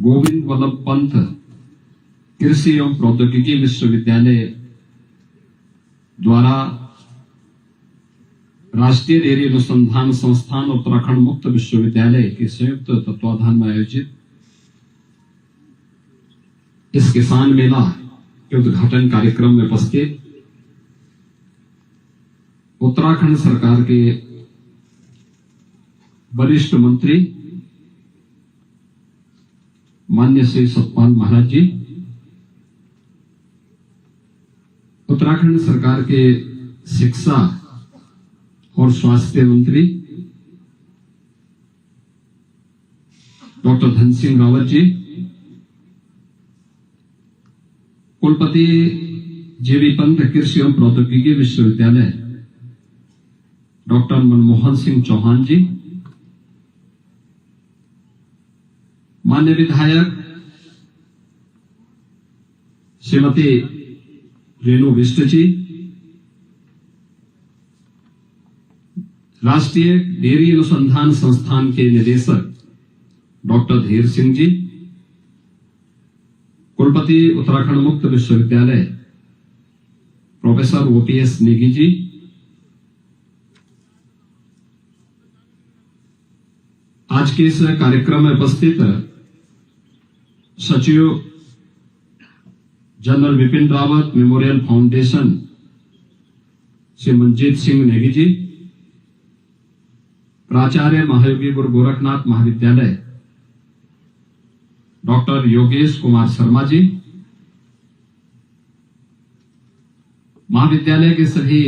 गोविंद वल्लभ पंत कृषि एवं प्रौद्योगिकी विश्वविद्यालय द्वारा राष्ट्रीय डेयरी अनुसंधान संस्थान उत्तराखंड मुक्त विश्वविद्यालय के संयुक्त तत्वाधान में आयोजित इस किसान मेला के उद्घाटन कार्यक्रम में उपस्थित उत्तराखंड सरकार के वरिष्ठ मंत्री माननीय श्री सतपाल महाराज जी, उत्तराखंड सरकार के शिक्षा और स्वास्थ्य मंत्री डॉक्टर धन सिंह रावत जी, कुलपति जेबी पंत कृषि एवं प्रौद्योगिकी विश्वविद्यालय डॉक्टर मनमोहन सिंह चौहान जी, माननीय विधायक श्रीमती रेणु बिष्ट जी, राष्ट्रीय डेयरी अनुसंधान संस्थान के निदेशक डॉक्टर धीर सिंह जी, कुलपति उत्तराखंड मुक्त विश्वविद्यालय प्रोफेसर ओपीएस नेगी जी, आज के इस कार्यक्रम में उपस्थित सचिव general Vipin Rawat memorial foundation Shri Manjeet Singh Negi ji, प्राचार्य महायोगी गुरु गोरखनाथ महाविद्यालय डॉक्टर योगेश कुमार शर्मा जी, महाविद्यालय के सभी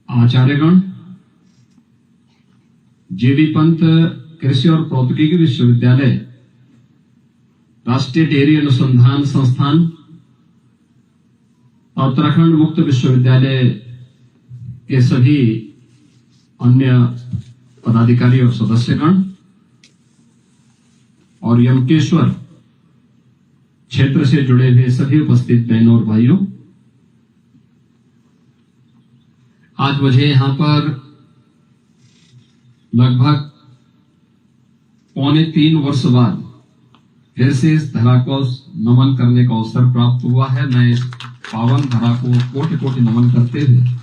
आचार्यगण, जेबी पंत कृषि और प्रौद्योगिकी विश्वविद्यालय, राष्ट्रीय डेयरी अनुसंधान संस्थान और उत्तराखंड मुक्त विश्वविद्यालय के सभी अन्य पदाधिकारी और सदस्यगण और यमकेश्वर क्षेत्र से जुड़े हुए सभी उपस्थित बहनों और भाइयों, आज मुझे यहां पर लगभग 3.25 वर्ष बाद फिर से इस धरा को नमन करने का अवसर प्राप्त हुआ है। मैं इस पावन धरा को कोटि कोटि नमन करते हुए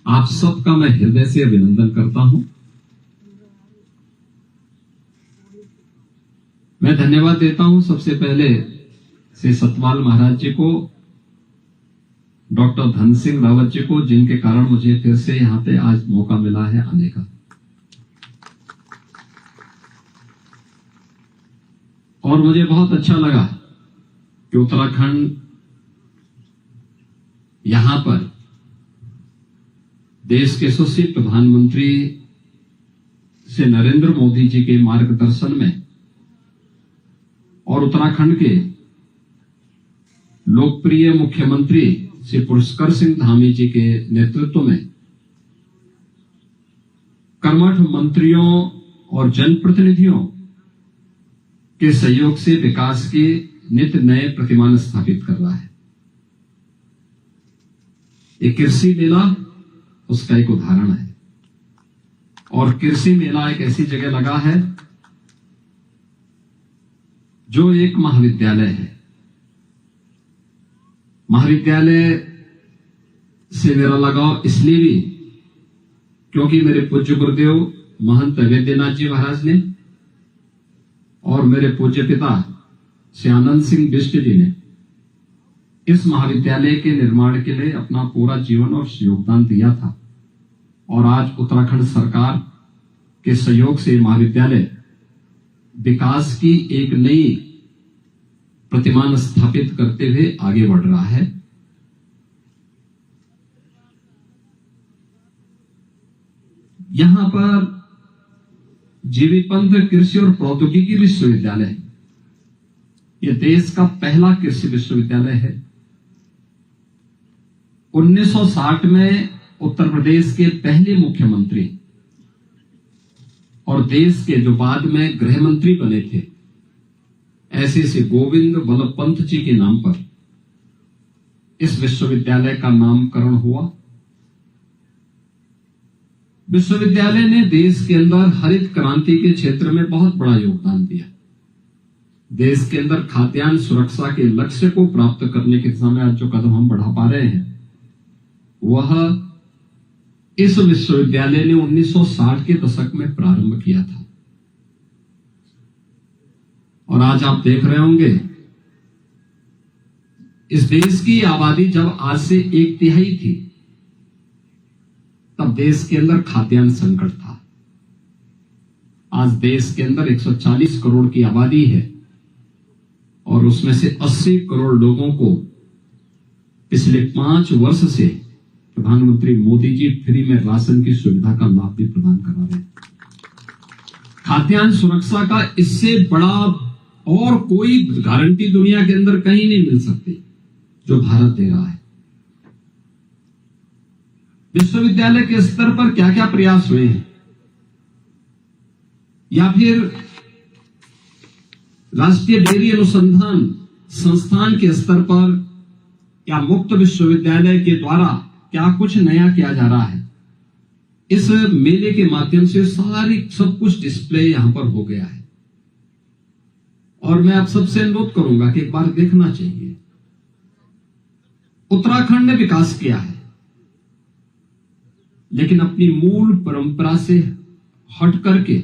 आप सबका मैं हृदय से अभिनंदन करता हूं। मैं धन्यवाद देता हूं सबसे पहले श्री सतपाल महाराज जी को, डॉक्टर धन सिंह रावत जी को, जिनके कारण मुझे फिर से यहां पे आज मौका मिला है आने का। और मुझे बहुत अच्छा लगा कि उत्तराखंड यहां पर देश के यशस्वी प्रधानमंत्री श्री नरेंद्र मोदी जी के मार्गदर्शन में और उत्तराखंड के लोकप्रिय मुख्यमंत्री श्री पुष्कर सिंह धामी जी के नेतृत्व में कर्मठ मंत्रियों और जनप्रतिनिधियों के सहयोग से विकास के नित्य नए प्रतिमान स्थापित कर रहा है। एक कृषि मेला उसका एक उदाहरण है। और कृषि मेला एक ऐसी जगह लगा है जो एक महाविद्यालय है। महाविद्यालय से मेरा लगाव इसलिए भी क्योंकि मेरे पूज्य गुरुदेव महंत वैद्यनाथ जी महाराज ने और मेरे पूज्य पिता श्री आनंद सिंह बिष्ट जी ने इस महाविद्यालय के निर्माण के लिए अपना पूरा जीवन और योगदान दिया था। और आज उत्तराखंड सरकार के सहयोग से महाविद्यालय विकास की एक नई प्रतिमान स्थापित करते हुए आगे बढ़ रहा है। यहां पर जेबी पंत कृषि और प्रौद्योगिकी विश्वविद्यालय यह देश का पहला कृषि विश्वविद्यालय है। 1960 में उत्तर प्रदेश के पहले मुख्यमंत्री और देश के जो बाद में गृह मंत्री बने थे, ऐसे से गोविंद वल्लभ पंत जी के नाम पर इस विश्वविद्यालय का नामकरण हुआ। विश्वविद्यालय ने देश के अंदर हरित क्रांति के क्षेत्र में बहुत बड़ा योगदान दिया। देश के अंदर खाद्यान्न सुरक्षा के लक्ष्य को प्राप्त करने की दिशा में आज जो कदम हम बढ़ा पा रहे हैं, वह इस विश्वविद्यालय ने 1960 के दशक में प्रारंभ किया था। और आज आप देख रहे होंगे, इस देश की आबादी जब आज से 1/3 थी, तब देश के अंदर खाद्यान्न संकट था। आज देश के अंदर 140 करोड़ की आबादी है और उसमें से 80 करोड़ लोगों को पिछले 5 वर्ष से प्रधानमंत्री मोदी जी फ्री में राशन की सुविधा का लाभ भी प्रदान करा रहे हैं। खाद्यान्न सुरक्षा का इससे बड़ा और कोई गारंटी दुनिया के अंदर कहीं नहीं मिल सकती जो भारत दे रहा है। विश्वविद्यालय के स्तर पर क्या क्या प्रयास हुए हैं, या फिर राष्ट्रीय डेयरी अनुसंधान संस्थान के स्तर पर या मुक्त विश्वविद्यालय के द्वारा क्या कुछ नया किया जा रहा है, इस मेले के माध्यम से सब कुछ डिस्प्ले यहां पर हो गया है। और मैं आप सबसे अनुरोध करूंगा कि एक बार देखना चाहिए। उत्तराखंड ने विकास किया है, लेकिन अपनी मूल परंपरा से हट करके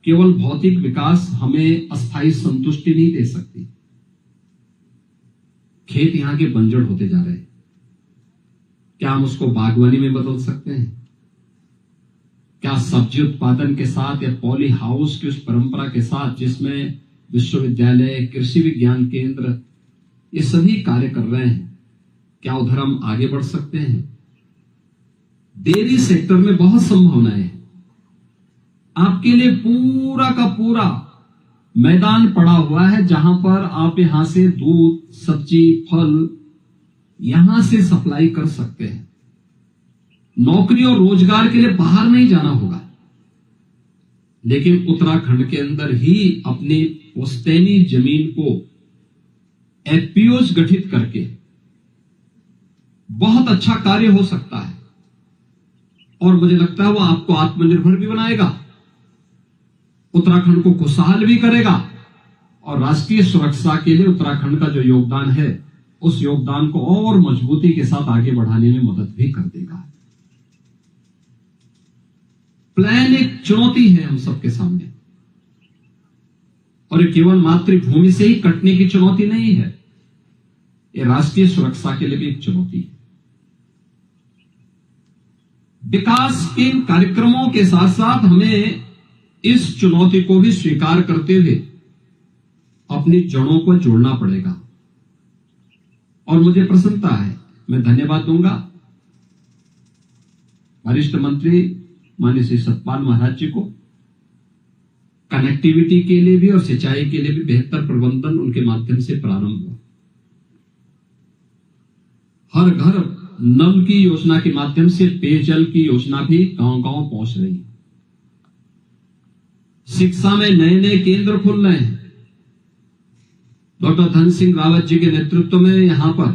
केवल भौतिक विकास हमें अस्थायी संतुष्टि नहीं दे सकती। खेत यहां के बंजर होते जा रहे हैं, क्या हम उसको बागवानी में बदल सकते हैं? क्या सब्जी उत्पादन के साथ या पॉली हाउस की उस परंपरा के साथ जिसमें विश्वविद्यालय, कृषि विज्ञान केंद्र ये सभी कार्य कर रहे हैं, क्या उधर हम आगे बढ़ सकते हैं? डेयरी सेक्टर में बहुत संभावनाएं हैं। आपके लिए पूरा का पूरा मैदान पड़ा हुआ है, जहां पर आप यहां से दूध, सब्जी, फल यहां से सप्लाई कर सकते हैं। नौकरी और रोजगार के लिए बाहर नहीं जाना होगा, लेकिन उत्तराखंड के अंदर ही अपनी पुश्तैनी जमीन को एफपीओज गठित करके बहुत अच्छा कार्य हो सकता है। और मुझे लगता है वो आपको आत्मनिर्भर भी बनाएगा, उत्तराखंड को खुशहाल भी करेगा, और राष्ट्रीय सुरक्षा के लिए उत्तराखंड का जो योगदान है, उस योगदान को और मजबूती के साथ आगे बढ़ाने में मदद भी कर देगा। प्लान एक चुनौती है हम सबके सामने, और ये केवल मातृभूमि से ही कटने की चुनौती नहीं है, ये राष्ट्रीय सुरक्षा के लिए भी एक चुनौती है। विकास के कार्यक्रमों के साथ साथ हमें इस चुनौती को भी स्वीकार करते हुए अपनी जड़ों को जोड़ना पड़ेगा। और मुझे प्रसन्नता है, मैं धन्यवाद दूंगा वरिष्ठ मंत्री माननीय श्री सतपाल महाराज जी को। कनेक्टिविटी के लिए भी और सिंचाई के लिए भी बेहतर प्रबंधन उनके माध्यम से प्रारंभ हुआ। हर घर नल की योजना के माध्यम से पेयजल की योजना भी गांव-गांव पहुंच रही है। शिक्षा में नए नए केंद्र खुल रहे हैं। डॉक्टर धन सिंह रावत जी के नेतृत्व में यहां पर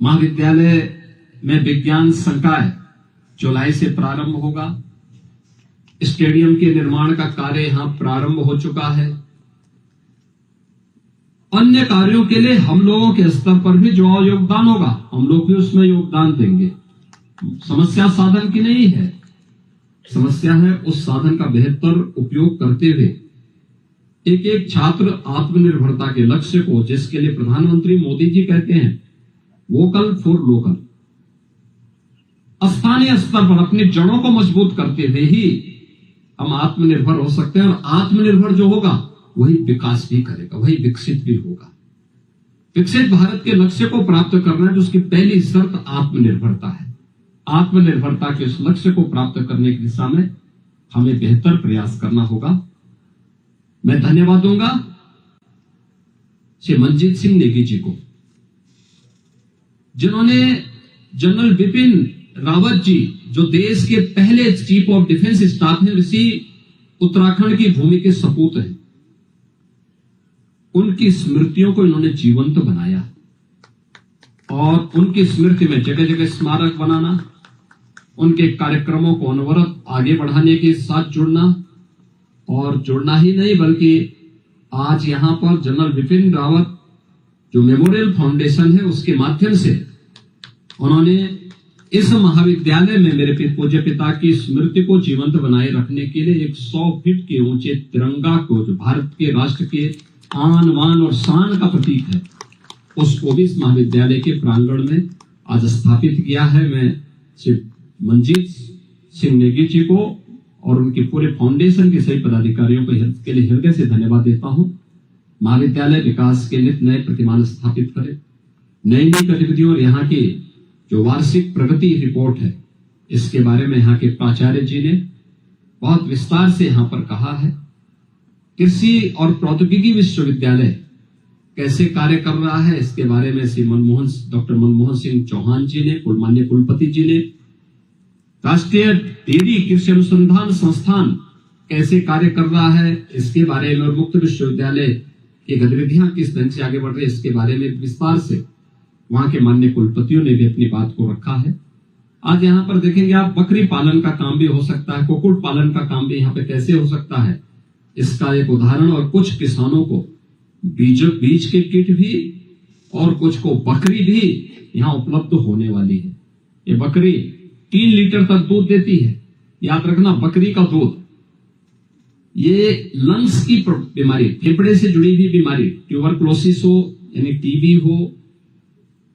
महाविद्यालय में विज्ञान संकाय जुलाई से प्रारंभ होगा। स्टेडियम के निर्माण का कार्य यहां प्रारंभ हो चुका है। अन्य कार्यों के लिए हम लोगों के स्तर पर भी जो योगदान होगा, हम लोग भी उसमें योगदान देंगे। समस्या साधन की नहीं है, समस्या है उस साधन का बेहतर उपयोग करते हुए एक एक छात्र आत्मनिर्भरता के लक्ष्य को, जिसके लिए प्रधानमंत्री मोदी जी कहते हैं वोकल फॉर लोकल, स्थानीय स्तर पर अपनी जड़ों को मजबूत करते हुए ही हम आत्मनिर्भर हो सकते हैं। और आत्मनिर्भर जो होगा वही विकास भी करेगा, वही विकसित भी होगा। विकसित भारत के लक्ष्य को प्राप्त करना है तो उसकी पहली शर्त आत्मनिर्भरता है। आत्मनिर्भरता के उस लक्ष्य को प्राप्त करने की दिशा में हमें बेहतर प्रयास करना होगा। मैं धन्यवाद दूंगा श्री मंजीत सिंह नेगी जी को, जिन्होंने जनरल बिपिन रावत जी, जो देश के पहले चीफ ऑफ डिफेंस स्टाफ हैं, इसी उत्तराखंड की भूमि के सपूत हैं, उनकी स्मृतियों को इन्होंने जीवंत बनाया और उनकी स्मृति में जगह जगह स्मारक बनाना, उनके कार्यक्रमों को अनवरत आगे बढ़ाने के साथ जुड़ना, और जोड़ना ही नहीं बल्कि आज यहाँ पर जनरल बिपिन रावत जो मेमोरियल फाउंडेशन है उसके माध्यम से उन्होंने इस महाविद्यालय में मेरे पूज्य पिता की स्मृति को जीवंत बनाए रखने के लिए एक 100 फीट के ऊंचे तिरंगा को जो भारत के राष्ट्र के आन मान और शान का प्रतीक है उसको भी इस महाविद्यालय के प्रांगण में आज स्थापित किया है। मैं श्री मंजीत सिंह नेगी जी को और उनके पूरे फाउंडेशन के सभी पदाधिकारियों को के लिए हृदय से धन्यवाद देता हूं। महाविद्यालय विकास के नित नए प्रतिमान स्थापित करे, नई नई गतिविधियों और यहाँ की जो वार्षिक प्रगति रिपोर्ट है इसके बारे में यहाँ के प्राचार्य जी ने बहुत विस्तार से यहाँ पर कहा है। कृषि और प्रौद्योगिकी विश्वविद्यालय कैसे कार्य कर रहा है इसके बारे में श्री डॉक्टर मनमोहन सिंह चौहान जी ने, माननीय कुलपति जी ने, राष्ट्रीय डेयरी कृषि अनुसंधान संस्थान कैसे कार्य कर रहा है इसके बारे में, और मुक्त विश्वविद्यालय की गतिविधियां किस ढंग से आगे बढ़ रही है इसके बारे में विस्तार से वहां के माननीय कुलपतियों ने भी अपनी बात को रखा है। आज यहाँ पर देखेंगे आप, बकरी पालन का काम भी हो सकता है, कुक्कुट पालन का काम भी यहाँ पे कैसे हो सकता है इसका एक उदाहरण। और कुछ किसानों को बीज के किट भी और कुछ को बकरी भी यहाँ उपलब्ध होने वाली है। ये बकरी 3 लीटर तक दूध देती है। याद रखना, बकरी का दूध ये लंग्स की बीमारी, फेफड़े से जुड़ी हुई बीमारी, ट्यूबरक्लोसिस हो यानी टीबी हो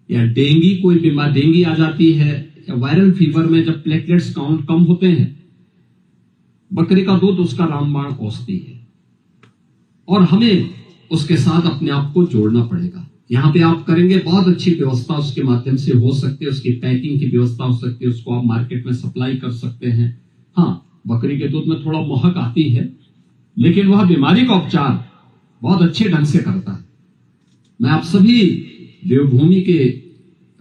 या डेंगी, कोई बीमारी डेंगी आ जाती है या वायरल फीवर में जब प्लेटलेट्स काउंट कम होते हैं, बकरी का दूध उसका रामबाण औषधि है और हमें उसके साथ अपने आप को जोड़ना पड़ेगा। यहाँ पे आप करेंगे बहुत अच्छी व्यवस्था उसके माध्यम से हो सकती है, उसकी पैकिंग की व्यवस्था हो सकती है, उसको आप मार्केट में सप्लाई कर सकते हैं। हाँ, बकरी के दूध में थोड़ा महक आती है लेकिन वह बीमारी का उपचार बहुत अच्छे ढंग से करता है। मैं आप सभी देवभूमि के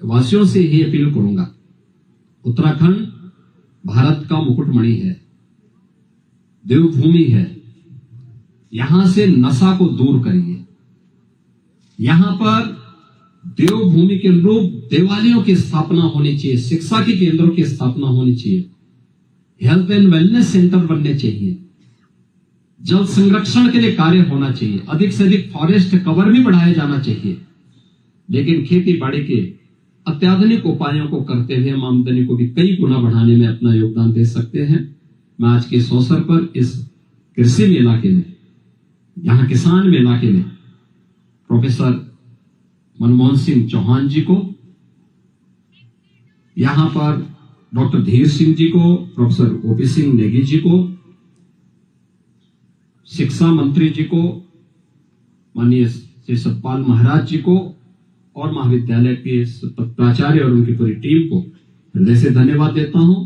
वासियों से ही अपील करूंगा, उत्तराखंड भारत का मुकुटमणि है, देवभूमि है, यहां से नशा को दूर करिए। यहां पर देवभूमि के लोग देवालयों की स्थापना होनी चाहिए, शिक्षा के केंद्रों की स्थापना होनी चाहिए, हेल्थ एंड वेलनेस सेंटर बनने चाहिए, जल संरक्षण के लिए कार्य होना चाहिए, अधिक से अधिक फॉरेस्ट कवर भी बढ़ाया जाना चाहिए। लेकिन खेती बाड़ी के अत्याधुनिक उपायों को करते हुए हम आमदनी को भी कई गुना बढ़ाने में अपना योगदान दे सकते हैं। मैं आज के इस अवसर पर इस कृषि मेला के लिए, यहाँ किसान मेला के लिए प्रोफेसर मनमोहन सिंह चौहान जी को, यहाँ पर डॉक्टर धीर सिंह जी को, प्रोफेसर ओपी सिंह नेगी जी को, शिक्षा मंत्री जी को, माननीय श्री सतपाल महाराज जी को और महाविद्यालय के प्राचार्य और उनकी पूरी टीम को हृदय से धन्यवाद देता हूं।